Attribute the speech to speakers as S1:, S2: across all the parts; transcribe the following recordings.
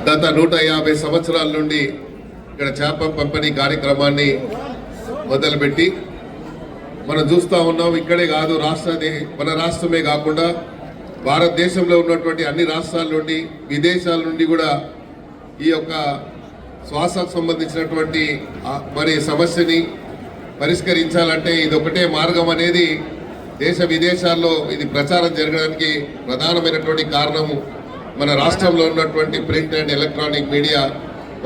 S1: గత 150 సంవత్సరాల నుండి ఇక్కడ చేప పంపిణీ కార్యక్రమాన్ని మొదలుపెట్టి మనం చూస్తూ ఉన్నాం. ఇక్కడే కాదు, మన రాష్ట్రమే కాకుండా భారతదేశంలో ఉన్నటువంటి అన్ని రాష్ట్రాల నుండి, విదేశాల నుండి కూడా ఈ యొక్క శ్వాసకు సంబంధించినటువంటి మరి సమస్యని పరిష్కరించాలంటే ఇది ఒకటే మార్గం అనేది దేశ విదేశాల్లో ఇది ప్రచారం జరగడానికి ప్రధానమైనటువంటి కారణము మన రాష్ట్రంలో ఉన్నటువంటి ప్రింట్ అండ్ ఎలక్ట్రానిక్ మీడియా.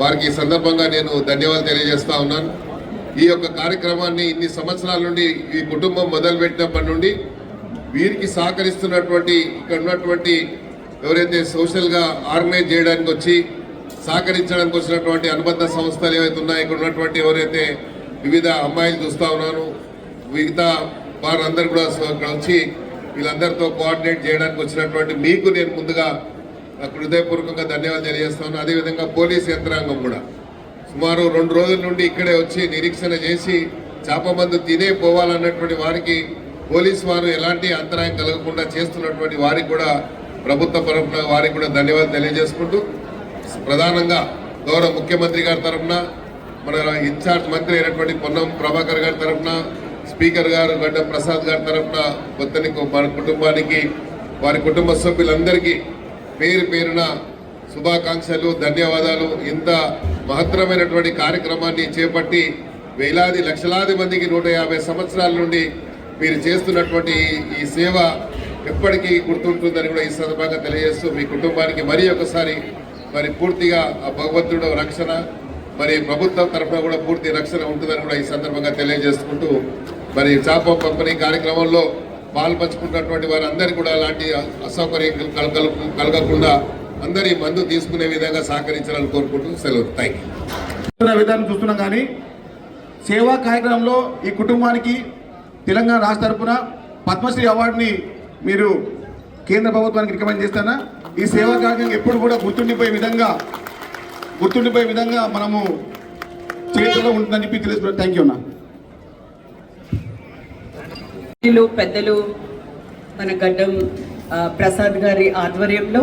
S1: వారికి ఈ సందర్భంగా నేను ధన్యవాదాలు తెలియజేస్తా ఉన్నాను. ఈ యొక్క కార్యక్రమాన్ని ఇన్ని సంవత్సరాల నుండి ఈ కుటుంబం మొదలుపెట్టినప్పటి నుండి వీరికి సహకరిస్తున్నటువంటి ఇక్కడ ఉన్నటువంటి ఎవరైతే సోషల్గా ఆర్గనైజ్ చేయడానికి వచ్చి సహకరించడానికి వచ్చినటువంటి అనుబంధ సంస్థలు ఏవైతే ఉన్నాయో, ఇక్కడ ఉన్నటువంటి ఎవరైతే వివిధ అమ్మాయిలు చూస్తూ ఉన్నాను, మిగతా వారందరూ కూడా ఇక్కడ వచ్చి వీళ్ళందరితో కోఆర్డినేట్ చేయడానికి వచ్చినటువంటి మీకు నేను ముందుగా హృదయపూర్వకంగా ధన్యవాదాలు తెలియజేస్తాను. అదేవిధంగా పోలీస్ యంత్రాంగం కూడా సుమారు 2 రోజుల నుండి ఇక్కడే వచ్చి నిరీక్షణ చేసి చేప మందు తినే పోవాలన్నటువంటి వారికి పోలీసు వారు ఎలాంటి అంతరాయం కలగకుండా చేస్తున్నటువంటి వారికి కూడా ప్రభుత్వ పరంగా వారికి కూడా ధన్యవాదాలు తెలియజేసుకుంటూ, ప్రధానంగా గౌరవ ముఖ్యమంత్రి గారి తరఫున, మన ఇన్ఛార్జ్ మంత్రి అయినటువంటి పొన్నం ప్రభాకర్ గారి తరఫున, స్పీకర్ గారు గడ్డం ప్రసాద్ గారి తరఫున మొత్తానికి మన కుటుంబానికి, వారి కుటుంబ సభ్యులందరికీ పేరు పేరున శుభాకాంక్షలు, ధన్యవాదాలు. ఇంత మహత్తరమైనటువంటి కార్యక్రమాన్ని చేపట్టి వేలాది లక్షలాది మందికి 150 సంవత్సరాల నుండి మీరు చేస్తున్నటువంటి ఈ సేవ ఎప్పటికీ గుర్తుంటుందని కూడా ఈ సందర్భంగా తెలియజేస్తూ, మీ కుటుంబానికి మరీ ఒకసారి మరి పూర్తిగా ఆ భగవంతుడు రక్షణ, మరి ప్రభుత్వం తరఫున కూడా పూర్తి రక్షణ ఉంటుందని కూడా ఈ సందర్భంగా తెలియజేసుకుంటూ, మరి చేప పంపిణీ కార్యక్రమంలో పాల్పంచుకున్నటువంటి వారందరికీ కూడా అలాంటి అసౌకర్యం కలగకుండా అందరి మందు తీసుకునే విధంగా సహకరించాలని కోరుకుంటూ సెలవు. Thank you.
S2: విధానం చూస్తున్నాం కానీ సేవా కార్యక్రమంలో ఈ కుటుంబానికి తెలంగాణ రాష్ట్ర తరఫున పద్మశ్రీ అవార్డుని మీరు కేంద్ర ప్రభుత్వానికి రికమెండ్ చేస్తానా? ఈ సేవా కార్యక్రమం ఎప్పుడు కూడా గుర్తుండిపోయే విధంగా మనము చేతిలో ఉంటుందని చెప్పి తెలుసుకున్నాం. థ్యాంక్ యూ అన్న.
S3: పెద్దలు మన గడ్డం ప్రసాద్ గారి ఆధ్వర్యంలో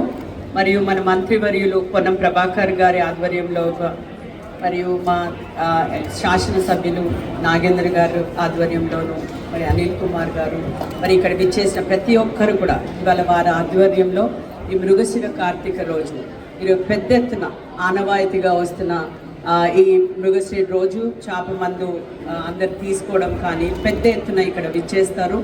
S3: మరియు మన మంత్రివర్యులు పొన్నం ప్రభాకర్ గారి ఆధ్వర్యంలో మరియు మా శాసనసభ్యులు నాగేంద్ర గారు ఆధ్వర్యంలోను, మరి అనిల్ కుమార్ గారు, మరి ఇక్కడ విచ్చేసిన ప్రతి ఒక్కరు కూడా ఇవాళ వారి ఆధ్వర్యంలో ఈ మృగశిర కార్తీక రోజు ఈరోజు పెద్ద ఎత్తున ఆనవాయితీగా వస్తున్న ఈ మృగశిర రోజు చేప మందు అందరు తీసుకోవడం కానీ పెద్ద ఎత్తున ఇక్కడ విచ్చేస్తారు.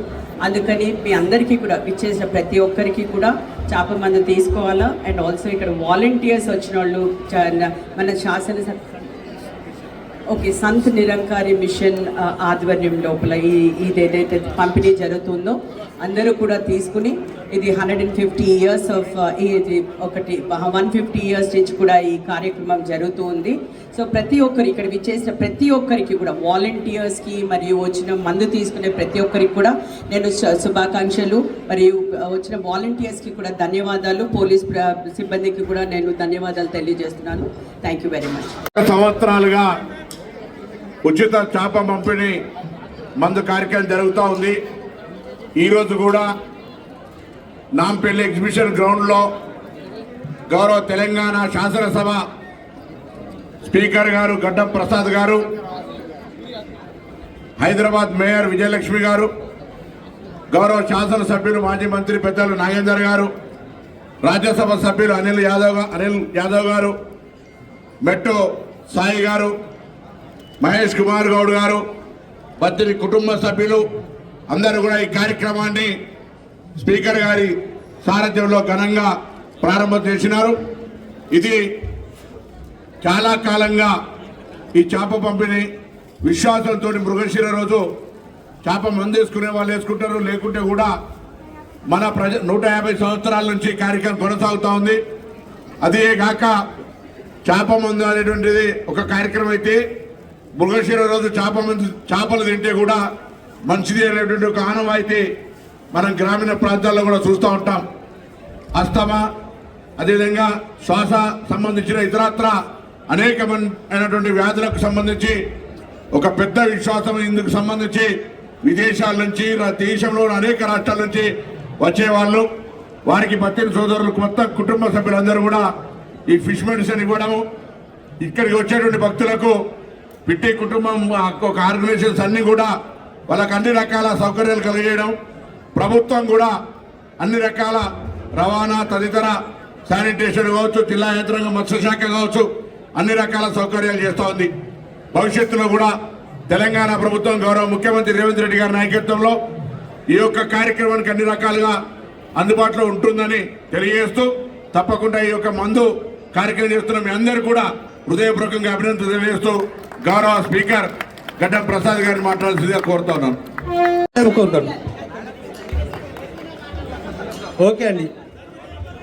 S3: అందుకని మీ అందరికీ కూడా విచ్చేసిన ప్రతి ఒక్కరికి కూడా చేప మందు తీసుకోవాలా. అండ్ ఆల్సో ఇక్కడ వాలంటీర్స్ వచ్చిన వాళ్ళు మన సంత్ నిరంకారి మిషన్ ఆధ్వర్యం లోపల ఇదేదైతే పంపిణీ జరుగుతుందో అందరూ కూడా తీసుకుని ఇది 150 ఇయర్స్ ఆఫ్ ఇది 150 ఇయర్స్ నుంచి కూడా ఈ కార్యక్రమం జరుగుతూ ఉంది. సో ప్రతి ఒక్కరు ఇక్కడ విచ్చేసిన ప్రతి ఒక్కరికి కూడా వాలంటీర్స్కి మరియు వచ్చిన మందు తీసుకునే ప్రతి ఒక్కరికి కూడా నేను శుభాకాంక్షలు, మరియు వచ్చిన వాలంటీర్స్కి కూడా ధన్యవాదాలు, పోలీస్ సిబ్బందికి కూడా నేను ధన్యవాదాలు తెలియజేస్తున్నాను. Thank you very much.
S2: సంవత్సరాలుగా ఉచిత చేప పంపిణీ మందు కార్యక్రమం జరుగుతూ ఉంది. ఈరోజు కూడా నాంపల్లి ఎగ్జిబిషన్ గ్రౌండ్లో గౌరవ తెలంగాణ శాసనసభ స్పీకర్ గారు గడ్డం ప్రసాద్ గారు, హైదరాబాద్ మేయర్ విజయలక్ష్మి గారు, గౌరవ శాసనసభ్యులు మాజీ మంత్రి పెద్దలు నాగేందర్ గారు, రాజ్యసభ సభ్యులు అనిల్ యాదవ్ గారు, మెట్టు సాయి గారు, మహేష్ కుమార్ గౌడ్ గారు, బద్రి కుటుంబ సభ్యులు అందరూ కూడా ఈ కార్యక్రమాన్ని స్పీకర్ గారి సారథ్యంలో ఘనంగా ప్రారంభం చేసినారు. ఇది చాలా కాలంగా ఈ చేప పంపిణీ విశ్వాసంతో మృగశిర రోజు చేప మందు వేసుకునే వాళ్ళు వేసుకుంటారు, లేకుంటే కూడా మన 150 సంవత్సరాల నుంచి కార్యక్రమం కొనసాగుతూ ఉంది. అదే కాక చేప మందు అనేటువంటిది ఒక కార్యక్రమం అయితే, మృగశిర రోజు చేపలు తింటే కూడా మంచిది అనేటువంటి ఒక ఆనవాయితీ మనం గ్రామీణ ప్రాంతాల్లో కూడా చూస్తూ ఉంటాం. అస్తమా, అదేవిధంగా శ్వాస సంబంధించిన ఇతరత్ర అనేకమైనటువంటి వ్యాధులకు సంబంధించి ఒక పెద్ద విశ్వాసం ఇందుకు సంబంధించి విదేశాల నుంచి దేశంలో అనేక రాష్ట్రాల నుంచి వచ్చేవాళ్ళు, వారికి పత్తిన సోదరులకు మొత్తం కుటుంబ సభ్యులందరూ కూడా ఈ ఫిష్ మెడిసిన్ ఇవ్వడము, ఇక్కడికి వచ్చేటువంటి భక్తులకు పిట్టి కుటుంబం ఒక ఆర్గనైజేషన్స్ అన్ని కూడా వాళ్ళకి అన్ని రకాల సౌకర్యాలు కలిగేయడం, ప్రభుత్వం కూడా అన్ని రకాల రవాణా తదితర శానిటేషన్ కావచ్చు, జిల్లా యంత్రాంగం మత్స్యశాఖ కావచ్చు, అన్ని రకాల సౌకర్యాలు చేస్తూ ఉంది. భవిష్యత్తులో కూడా తెలంగాణ ప్రభుత్వం గౌరవ ముఖ్యమంత్రి రేవంత్ రెడ్డి గారి నాయకత్వంలో ఈ యొక్క కార్యక్రమానికి అన్ని రకాలుగా అందుబాటులో ఉంటుందని తెలియజేస్తూ, తప్పకుండా ఈ యొక్క మందు కార్యక్రమం చేస్తున్న మీ అందరూ కూడా హృదయపూర్వకంగా అభినందనలు తెలియజేస్తూ గౌరవ స్పీకర్ గడ్డం ప్రసాద్ గారిని మాట్లాడాల్సిందిగా కోరుతా ఉన్నాను.
S4: ఓకే అండి.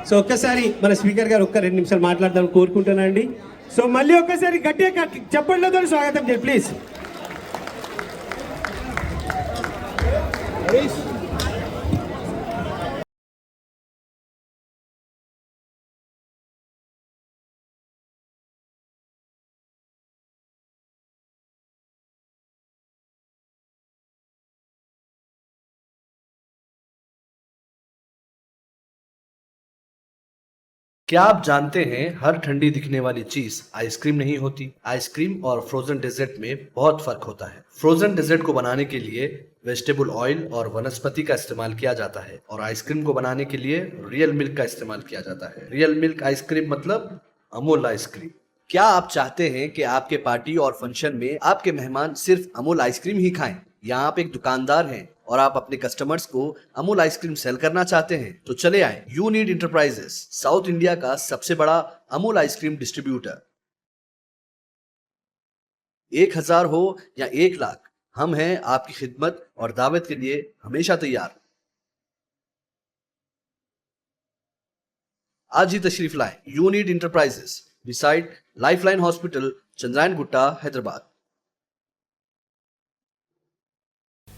S4: సో ఒక్కసారి మన స్పీకర్ గారు ఒక్క 2 నిమిషాలు మాట్లాడదాం కోరుకుంటున్నానండి. సో మళ్ళీ ఒక్కసారి గట్టిగా చప్పట్లతో స్వాగతం చేయండి ప్లీజ్.
S5: क्या आप जानते हैं हर ठंडी दिखने वाली चीज आइसक्रीम नहीं होती। आइसक्रीम और फ्रोजन डेजर्ट में बहुत फर्क होता है। फ्रोजन डेजर्ट को बनाने के लिए वेजिटेबल ऑयल और वनस्पति का इस्तेमाल किया जाता है और आइसक्रीम को बनाने के लिए रियल मिल्क का इस्तेमाल किया जाता है। रियल मिल्क आइसक्रीम मतलब अमूल आइसक्रीम। क्या आप चाहते हैं कि आपके पार्टी और फंक्शन में आपके मेहमान सिर्फ अमूल आइसक्रीम ही खाएं? या आप एक दुकानदार हैं और आप अपने कस्टमर्स को अमूल आइसक्रीम सेल करना चाहते हैं तो चले आए यूनिट इंटरप्राइजेस, साउथ इंडिया का सबसे बड़ा अमूल आइसक्रीम डिस्ट्रीब्यूटर। 1000 हो या 1 लाख, हम हैं आपकी खिदमत और दावत के लिए हमेशा तैयार। आज ही तशरीफ लाएं unit enterprises, beside lifeline hospital, Chandrayangutta, Hyderabad.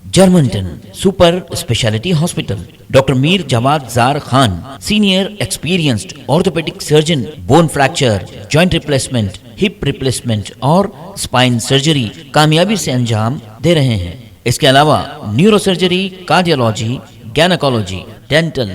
S6: Germanton super speciality hospital, doctor Mir Jawad Zar Khan, senior experienced orthopaedic surgeon, bone fracture, joint replacement, hip replacement और स्पाइन सर्जरी कामयाबी से अंजाम दे रहे हैं। इसके अलावा neuro surgery, cardiology, gynaecology, dental,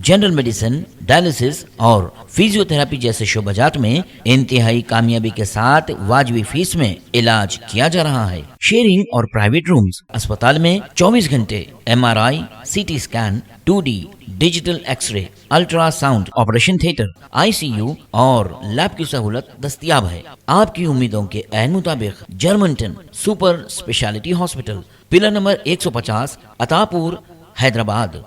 S6: general medicine, dialysis और फिजियोथेरेपी जैसे शोबाजात में इंतहाई कामयाबी के साथ वाजबी फीस में इलाज किया जा रहा है। शेयरिंग और प्राइवेट रूम्स, अस्पताल में 24 घंटे MRI, CT scan, 2D digital X-ray, ultrasound, operation theatre, ICU और लैब की सहूलत दस्तयाब है। आपकी उम्मीदों के ऐन मुताबिक Germanton super speciality hospital, pillar number 150, Attapur, Hyderabad.